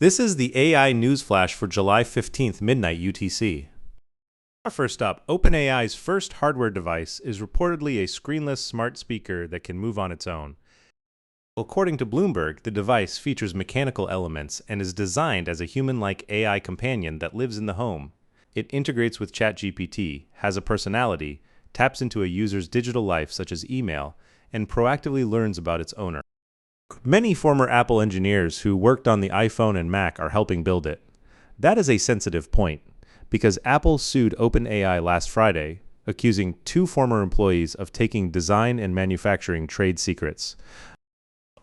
This is the AI news flash for July 15th, midnight UTC. First up, OpenAI's first hardware device is reportedly a screenless smart speaker that can move on its own. According to Bloomberg, the device features mechanical elements and is designed as a human-like AI companion that lives in the home. It integrates with ChatGPT, has a personality, taps into a user's digital life such as email, and proactively learns about its owner. Many former Apple engineers who worked on the iPhone and Mac are helping build it. That is a sensitive point, because Apple sued OpenAI last Friday, accusing 2 former employees of taking design and manufacturing trade secrets.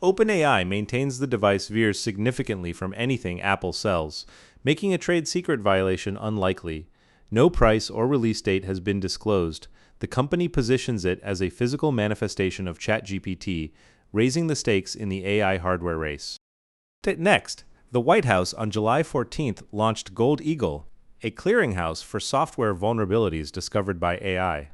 OpenAI maintains the device veers significantly from anything Apple sells, making a trade secret violation unlikely. No price or release date has been disclosed. The company positions it as a physical manifestation of ChatGPT, raising the stakes in the AI hardware race. Next, the White House on July 14th launched Gold Eagle, a clearinghouse for software vulnerabilities discovered by AI.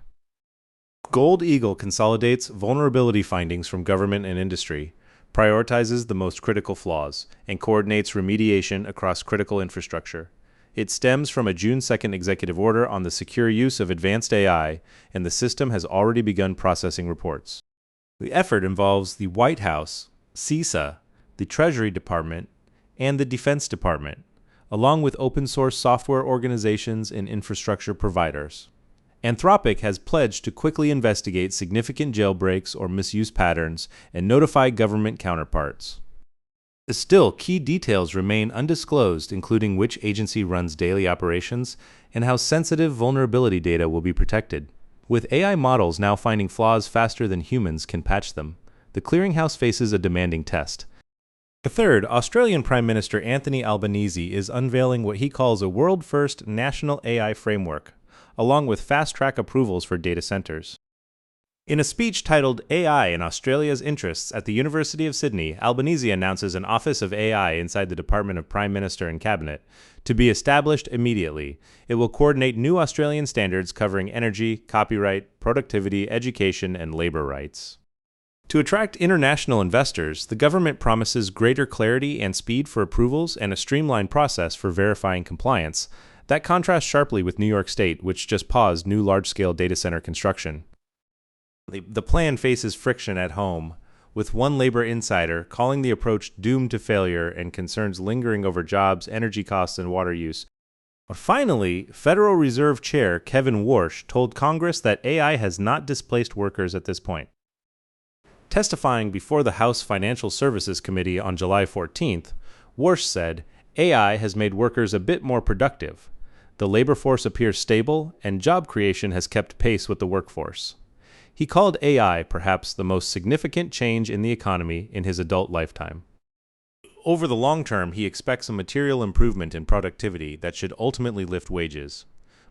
Gold Eagle consolidates vulnerability findings from government and industry, prioritizes the most critical flaws, and coordinates remediation across critical infrastructure. It stems from a June 2nd executive order on the secure use of advanced AI, and the system has already begun processing reports. The effort involves the White House, CISA, the Treasury Department, and the Defense Department, along with open-source software organizations and infrastructure providers. Anthropic has pledged to quickly investigate significant jailbreaks or misuse patterns and notify government counterparts. Still, key details remain undisclosed, including which agency runs daily operations and how sensitive vulnerability data will be protected. With AI models now finding flaws faster than humans can patch them, the clearinghouse faces a demanding test. Third, Australian Prime Minister Anthony Albanese is unveiling what he calls a world-first national AI framework, along with fast-track approvals for data centres. In a speech titled AI in Australia's Interests at the University of Sydney, Albanese announces an Office of AI inside the Department of Prime Minister and Cabinet to be established immediately. It will coordinate new Australian standards covering energy, copyright, productivity, education, and labour rights. To attract international investors, the government promises greater clarity and speed for approvals and a streamlined process for verifying compliance. That contrasts sharply with New York State, which just paused new large-scale data center construction. The plan faces friction at home, with one labor insider calling the approach doomed to failure and concerns lingering over jobs, energy costs, and water use. Finally, Federal Reserve Chair Kevin Warsh told Congress that AI has not displaced workers at this point. Testifying before the House Financial Services Committee on July 14th, Warsh said, AI has made workers a bit more productive. The labor force appears stable, and job creation has kept pace with the workforce. He called AI perhaps the most significant change in the economy in his adult lifetime. Over the long term, he expects a material improvement in productivity that should ultimately lift wages.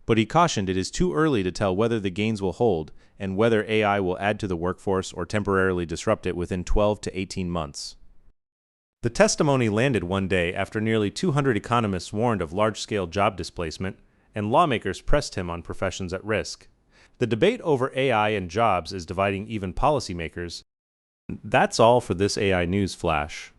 But he cautioned it is too early to tell whether the gains will hold and whether AI will add to the workforce or temporarily disrupt it within 12 to 18 months. The testimony landed one day after nearly 200 economists warned of large-scale job displacement, and lawmakers pressed him on professions at risk. The debate over AI and jobs is dividing even policymakers. That's all for this AI news flash.